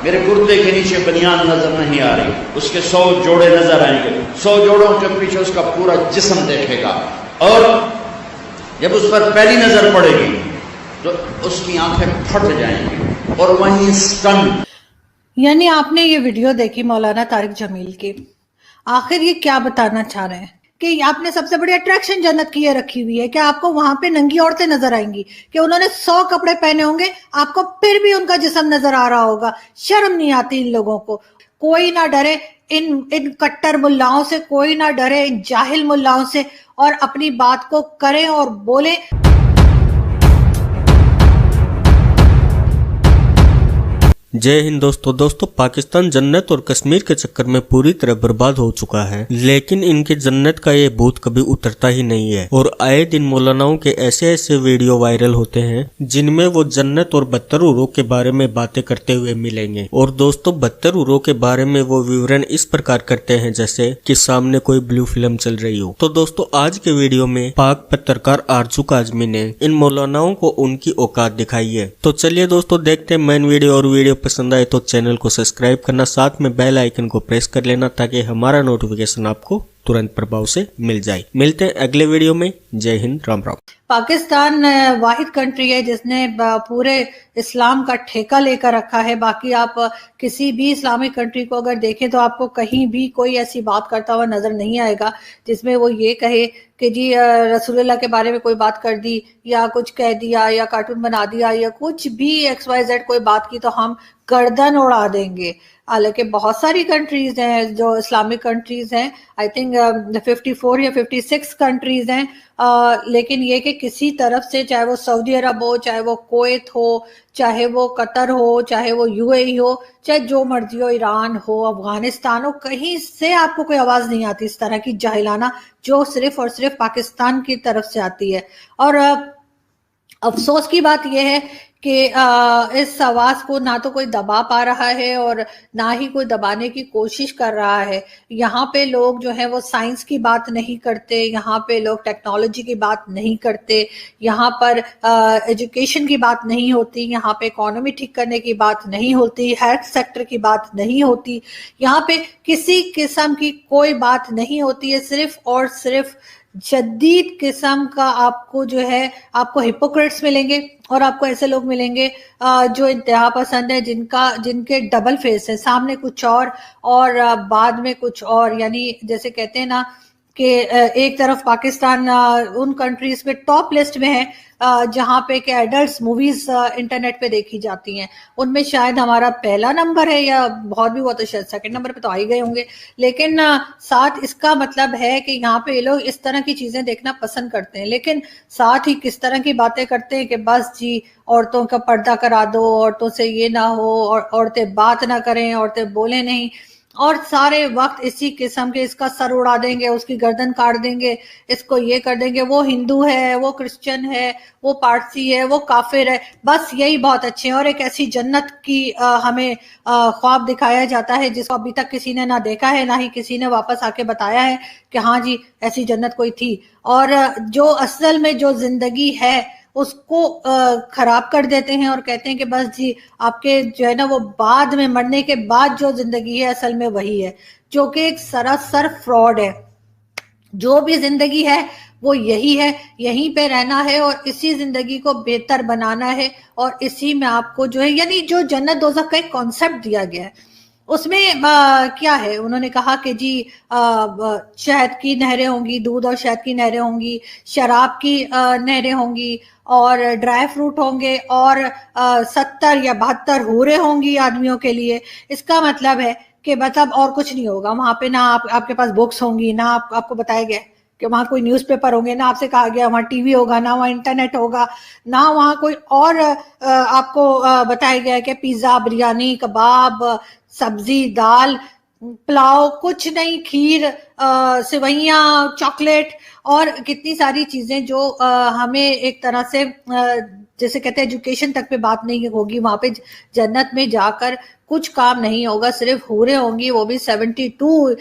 میرے کرتے کے نیچے بنیان نظر نہیں آ رہی، اس کے 100 جوڑے نظر آئیں گے، 100 جوڑوں کے پیچھے اس کا پورا جسم دیکھے گا، اور جب اس پر پہلی نظر پڑے گی تو اس کی آنکھیں پھٹ جائیں گی اور وہیں سٹن۔ یعنی آپ نے یہ ویڈیو دیکھی مولانا طارق جمیل کی، آخر یہ کیا بتانا چاہ رہے ہیں کہ آپ نے سب سے بڑی اٹریکشن جنت کی یہ رکھی ہوئی ہے کہ آپ کو وہاں پہ ننگی عورتیں نظر آئیں گی، کہ انہوں نے 100 کپڑے پہنے ہوں گے، آپ کو پھر بھی ان کا جسم نظر آ رہا ہوگا۔ شرم نہیں آتی ان لوگوں کو؟ کوئی نہ ڈرے ان کٹر ملاؤں سے، کوئی نہ ڈرے ان جاہل ملاؤں سے، اور اپنی بات کو کریں اور بولیں۔ جے ہند دوستو پاکستان جنت اور کشمیر کے چکر میں پوری طرح برباد ہو چکا ہے، لیکن ان کے جنت کا یہ بھوت کبھی اترتا ہی نہیں ہے، اور آئے دن مولاناؤں کے ایسے ویڈیو وائرل ہوتے ہیں جن میں وہ جنت اور بدتر عروق کے بارے میں باتیں کرتے ہوئے ملیں گے۔ اور دوستو بدتر عروق کے بارے میں وہ ویورن اس پرکار کرتے ہیں جیسے کہ سامنے کوئی بلو فلم چل رہی ہو۔ تو دوستو آج کے ویڈیو میں پاک پترکار آرزو کاظمی نے ان مولاناؤں کو ان کی اوقات دکھائی ہے۔ تو چلیے دوستو دیکھتے ہیں مین ویڈیو، اور ویڈیو پسند آئے تو چینل کو سبسکرائب کرنا، ساتھ میں بیل آئیکن کو پریس کر لینا تاکہ ہمارا نوٹیفیکیشن آپ کو ترنت پربھاؤ سے مل جائے۔ ملتے ہیں اگلے ویڈیو میں۔ جے ہند، رام رام۔ پاکستان واحد کنٹری ہے جس نے پورے اسلام کا ٹھیکہ لے کر رکھا ہے۔ باقی آپ کسی بھی اسلامی کنٹری کو اگر دیکھیں تو آپ کو کہیں بھی کوئی ایسی بات کرتا ہوا نظر نہیں آئے گا جس میں وہ یہ کہے کہ جی رسول اللہ کے بارے میں کوئی بات کر دی یا کچھ کہہ دیا یا کارٹون بنا دیا یا کچھ بھی XYZ کوئی بات کی تو ہم گردن اڑا دیں گے۔ حالانکہ بہت ساری کنٹریز ہیں جو اسلامک کنٹریز ہیں، آئی تھنک 54 یا 56 کنٹریز ہیں، لیکن یہ کہ کسی طرف سے، چاہے وہ سعودی عرب ہو، چاہے وہ کویت ہو، چاہے وہ قطر ہو، چاہے وہ UAE ہو، چاہے جو مرضی ہو، ایران ہو، افغانستان ہو، کہیں سے آپ کو کوئی آواز نہیں آتی اس طرح کی جاہلانہ جو صرف اور صرف پاکستان کی طرف سے آتی ہے۔ اور افسوس کی بات یہ ہے کہ اس آواز کو نہ تو کوئی دبا پا رہا ہے اور نہ ہی کوئی دبانے کی کوشش کر رہا ہے۔ یہاں پہ لوگ جو ہیں وہ سائنس کی بات نہیں کرتے، یہاں پہ لوگ ٹیکنالوجی کی بات نہیں کرتے، یہاں پر ایجوکیشن کی بات نہیں ہوتی، یہاں پہ اکانومی ٹھیک کرنے کی بات نہیں ہوتی، ہیلتھ سیکٹر کی بات نہیں ہوتی، یہاں پہ کسی قسم کی کوئی بات نہیں ہوتی ہے۔ صرف اور صرف جدید قسم کا آپ کو جو ہے، آپ کو ہپوکریٹس ملیں گے اور آپ کو ایسے لوگ ملیں گے جو انتہا پسند ہے، جن کے ڈبل فیس ہے، سامنے کچھ اور بعد میں کچھ اور۔ یعنی جیسے کہتے ہیں نا کہ ایک طرف پاکستان ان کنٹریز پہ ٹاپ لسٹ میں ہے جہاں پہ کہ ایڈلٹس موویز انٹرنیٹ پہ دیکھی جاتی ہیں، ان میں شاید ہمارا پہلا نمبر ہے یا بہت بھی ہوا تو شاید سیکنڈ نمبر پہ تو آ ہی گئے ہوں گے۔ لیکن ساتھ اس کا مطلب ہے کہ یہاں پہ یہ لوگ اس طرح کی چیزیں دیکھنا پسند کرتے ہیں، لیکن ساتھ ہی کس طرح کی باتیں کرتے ہیں کہ بس جی عورتوں کا پردہ کرا دو، عورتوں سے یہ نہ ہو، اور عورتیں بات نہ کریں، عورتیں بولیں نہیں، اور سارے وقت اسی قسم کے اس کا سر اڑا دیں گے، اس کی گردن کاٹ دیں گے، اس کو یہ کر دیں گے، وہ ہندو ہے، وہ کرسچن ہے، وہ پارسی ہے، وہ کافر ہے، بس یہی بہت اچھے ہیں۔ اور ایک ایسی جنت کی ہمیں خواب دکھایا جاتا ہے جس کو ابھی تک کسی نے نہ دیکھا ہے، نہ ہی کسی نے واپس آ کے بتایا ہے کہ ہاں جی ایسی جنت کوئی تھی۔ اور جو اصل میں جو زندگی ہے اس کو خراب کر دیتے ہیں اور کہتے ہیں کہ بس جی آپ کے جو ہے نا وہ بعد میں مرنے کے بعد جو زندگی ہے اصل میں وہی ہے، جو کہ ایک سراسر فراڈ ہے۔ جو بھی زندگی ہے وہ یہی ہے، یہیں پہ رہنا ہے اور اسی زندگی کو بہتر بنانا ہے، اور اسی میں آپ کو جو ہے، یعنی جو جنت دوزخ کا ایک کانسیپٹ دیا گیا ہے اس میں کیا ہے، انہوں نے کہا کہ جی شہد کی نہریں ہوں گی، دودھ اور شہد کی نہریں ہوں گی، شراب کی نہریں ہوں گی، اور ڈرائی فروٹ ہوں گے، اور 70 یا 72 حوریں ہوں گی آدمیوں کے لیے۔ اس کا مطلب ہے کہ مطلب اور کچھ نہیں ہوگا وہاں پہ، نہ آپ کے پاس بکس ہوں گی، نہ آپ کو بتایا گیا کہ وہاں کوئی نیوز پیپر ہوں گے، نہ آپ سے کہا گیا وہاں ٹی وی ہوگا، نہ وہاں انٹرنیٹ ہوگا، نہ وہاں کوئی اور آپ کو بتایا گیا کہ پیزا، بریانی، کباب، سبزی، دال، پلاؤ، کچھ نہیں، کھیر، سوئیاں، چاکلیٹ اور کتنی ساری چیزیں جو ہمیں ایک طرح سے जैसे कहते हैं एजुकेशन तक पे बात नहीं होगी, वहां पे जन्नत में जाकर कुछ काम नहीं होगा, सिर्फ हूरें होंगी, वो भी 72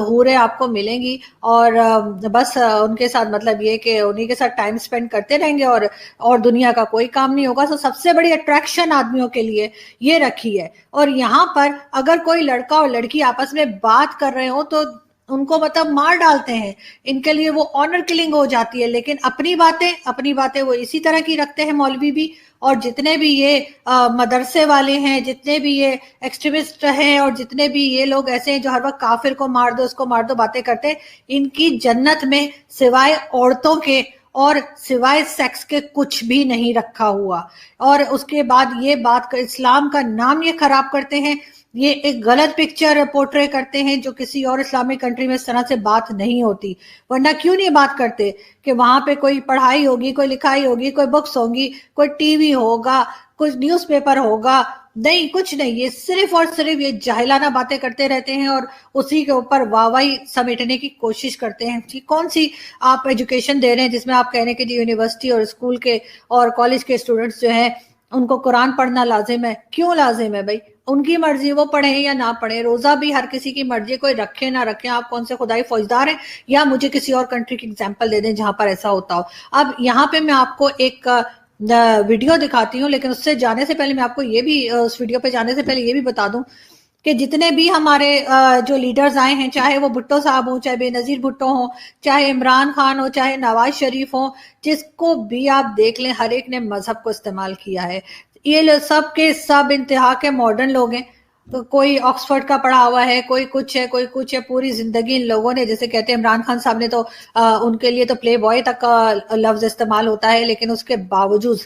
हूरें आपको मिलेंगी और बस उनके साथ मतलब ये कि उन्हीं के साथ टाइम स्पेंड करते रहेंगे और दुनिया का कोई काम नहीं होगा। तो सबसे बड़ी अट्रैक्शन आदमियों के लिए ये रखी है। और यहाँ पर अगर कोई लड़का और लड़की आपस में बात कर रहे हो तो उनको मतलब मार डालते हैं, इनके लिए वो ऑनर किलिंग हो जाती है। लेकिन अपनी बातें वो इसी तरह की रखते हैं मौलवी भी, और जितने भी ये मदरसे वाले हैं, जितने भी ये एक्सट्रीमिस्ट हैं और जितने भी ये लोग ऐसे हैं जो हर वक्त काफिर को मार दो, उसको मार दो बातें करते हैं, इनकी जन्नत में सिवाय औरतों के और सिवाय सेक्स के कुछ भी नहीं रखा हुआ। और उसके बाद ये बात इस्लाम का नाम ये खराब करते हैं, ये एक गलत पिक्चर पोर्ट्रे करते हैं जो किसी और इस्लामिक कंट्री में इस तरह से बात नहीं होती। वरना क्यों नहीं बात करते कि वहां पे कोई पढ़ाई होगी, कोई लिखाई होगी, कोई बुक्स होंगी, कोई टीवी होगा, कुछ न्यूज़पेपर होगा, नहीं कुछ नहीं। ये सिर्फ और सिर्फ ये जाहिलाना बातें करते रहते हैं और उसी के ऊपर वाहवाही समेटने की कोशिश करते हैं कि कौन सी आप एजुकेशन दे रहे हैं जिसमें आप कह रहे हैं कि यूनिवर्सिटी और स्कूल के और कॉलेज के स्टूडेंट्स जो हैं उनको कुरान पढ़ना लाजिम है। क्यों लाजिम है भाई? उनकी मर्जी, वो पढ़े या ना पढ़े। रोजा भी हर किसी की मर्जी, कोई रखे ना रखे। आप कौन से खुदाई फौजदार हैं? या मुझे किसी और कंट्री की एग्जांपल दे दें जहां पर ऐसा होता हो। अब यहाँ पे मैं आपको एक वीडियो दिखाती हूँ, लेकिन उससे जाने से पहले मैं आपको ये भी उस वीडियो पे जाने से पहले ये भी बता दूं कि जितने भी हमारे जो लीडर्स आए हैं, चाहे वो भुट्टो साहब हो, चाहे बेनजीर भुट्टो हो, चाहे इमरान खान हो, चाहे नवाज शरीफ हो, जिसको भी आप देख लें हर एक ने मजहब को इस्तेमाल किया है। ये सब के सब इंतहा के मॉडर्न लोग हैं। तो कोई ऑक्सफोर्ड का पढ़ा हुआ है, कोई कुछ है, कोई कुछ है। पूरी जिंदगी इन लोगों ने, जैसे कहते हैं इमरान खान साहब ने तो उनके लिए तो प्ले बॉय तक का लफ्ज इस्तेमाल होता है, लेकिन उसके बावजूद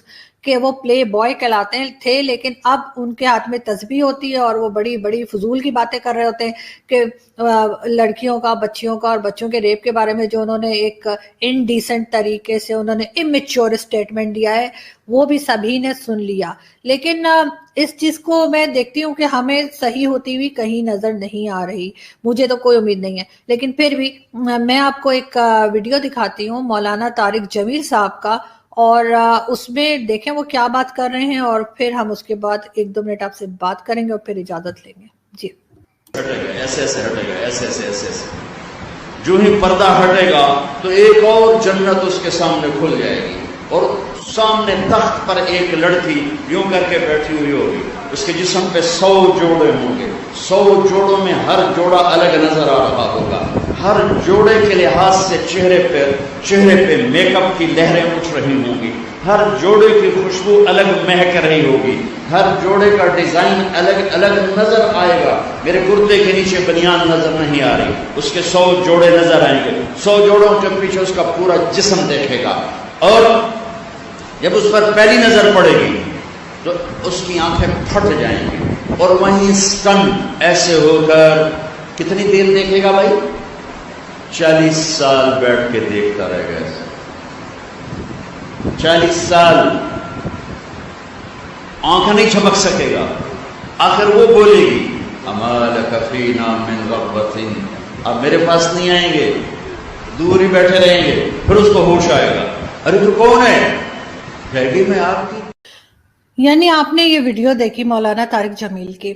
कि वो प्ले बॉय कहलाते थे, लेकिन अब उनके हाथ में तस्बीह होती है और वो बड़ी बड़ी फजूल की बातें कर रहे होते हैं कि लड़कियों का, बच्चियों का और बच्चों के रेप के बारे में जो उन्होंने एक इनडिसेंट तरीके से उन्होंने इमेच्योर स्टेटमेंट दिया है, वो भी सभी ने सुन लिया। लेकिन इस चीज को मैं देखती हूँ कि हमें सही होती हुई कहीं नजर नहीं आ रही। मुझे तो कोई उम्मीद नहीं है, लेकिन फिर भी मैं आपको एक वीडियो दिखाती हूँ मौलाना तारिक जमील साहब का, और उसमें देखें वो क्या बात कर रहे हैं, और फिर हम उसके बाद 1-2 मिनट आपसे बात करेंगे और फिर इजाजत लेंगे। जी। हटेगा, ऐसे ऐसे हटेगा, ऐसे ऐसे ऐसे ऐसे। जो ही पर्दा हटेगा तो एक और जन्नत उसके सामने खुल जाएगी, और सामने तख्त पर एक लड़की यूं करके बैठी हुई होगी, उसके जिस्म पे 100 जोड़े होंगे। 100 जोड़ों में हर जोड़ा अलग नजर आ रहा होगा। हर जोड़े के लिहाज से चेहरे पे मेकअप की लहरें उठ रही होंगी। हर जोड़े की खुशबू अलग महक रही होगी। हर जोड़े का डिजाइन अलग अलग नजर आएगा। मेरे कुर्ते के नीचे बनियान नजर नहीं आ रही, उसके 100 जोड़े नजर आएंगे। 100 जोड़ों के पीछे उसका पूरा जिस्म देखेगा, और जब उस पर पहली नजर पड़ेगी तो उसकी आंखें फट जाएंगी, और वहीं स्टन ऐसे होकर कितनी देर देखेगा भाई? 40 साल बैठ के देखता रहेगा। 40 साल आंख नहीं झपक सकेगा। आखिर वो बोलेगी अमाल कफीना मिन गफ़्वतिन, अब मेरे पास नहीं आएंगे, दूर ही बैठे रहेंगे। फिर उसको होश आएगा, अरे तू कौन है? कहेगी मैं आपकी। यानी आपने ये वीडियो देखी मौलाना तारिक जमील की,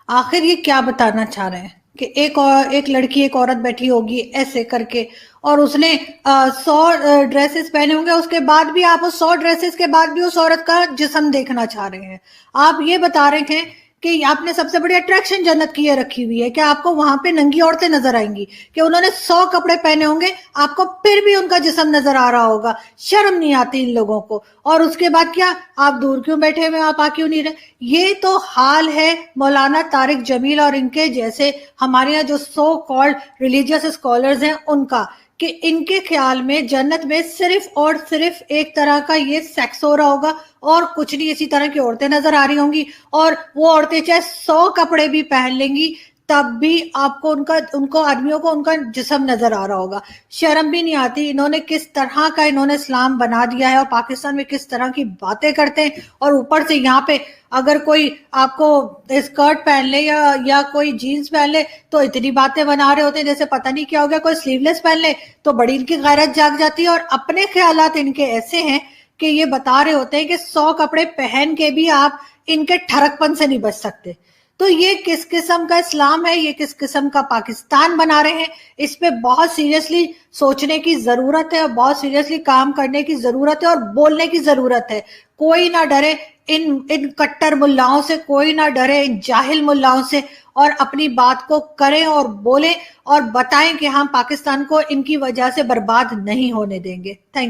आखिर ये क्या बताना चाह रहे हैं कि एक लड़की, एक औरत बैठी होगी ऐसे करके, और उसने 100 ड्रेसेस पहने होंगे, उसके बाद भी आप उस 100 ड्रेसेस के बाद भी उस औरत का जिस्म देखना चाह रहे हैं। आप ये बता रहे हैं कि आपने सबसे बड़ी अट्रैक्शन जन्नत की ये रखी हुई है कि आपको वहां पे नंगी औरतें नजर आएंगी, कि उन्होंने 100 कपड़े पहने होंगे, आपको फिर भी उनका जिस्म नजर आ रहा होगा। शर्म नहीं आती इन लोगों को। और उसके बाद क्या, आप दूर क्यों बैठे हुए, आप आ क्यों नहीं रहे? ये तो हाल है मौलाना तारिक जमील और इनके जैसे हमारे यहाँ जो सो कॉल्ड रिलीजियस स्कॉलर्स हैं उनका, कि इनके ख्याल में जन्नत में सिर्फ और सिर्फ एक तरह का ये सेक्स हो रहा होगा और कुछ नहीं। इसी तरह की औरतें नजर आ रही होंगी, और वो औरतें चाहे 100 कपड़े भी पहन लेंगी तब भी आपको उनको आदमियों को उनका जिस्म नजर आ रहा होगा। शर्म भी नहीं आती। इन्होंने किस तरह का इन्होंने इस्लाम बना दिया है, और पाकिस्तान में किस तरह की बातें करते हैं। और ऊपर से यहाँ पे अगर कोई आपको स्कर्ट पहन ले या कोई जीन्स पहन ले तो इतनी बातें बना रहे होते हैं जैसे पता नहीं क्या हो गया। कोई स्लीवलेस पहन ले तो बड़ी इनकी गैरत जाग जाती है। और अपने ख्यालात इनके ऐसे हैं کہ یہ بتا رہے ہوتے ہیں کہ 100 کپڑے پہن کے بھی آپ ان کے ٹھڑک پن سے نہیں بچ سکتے. تو یہ کس قسم کا اسلام ہے, یہ کس قسم کا پاکستان بنا رہے ہیں, اس پہ بہت سیریسلی سوچنے کی ضرورت ہے اور بہت سیریسلی کام کرنے کی ضرورت ہے اور بولنے کی ضرورت ہے. کوئی نہ ڈرے ان کٹر ملاؤں سے, کوئی نہ ڈرے ان جاہل ملاؤں سے, اور اپنی بات کو کریں اور بولیں اور بتائیں کہ ہم پاکستان کو ان کی وجہ سے برباد نہیں ہونے دیں گے. تھینک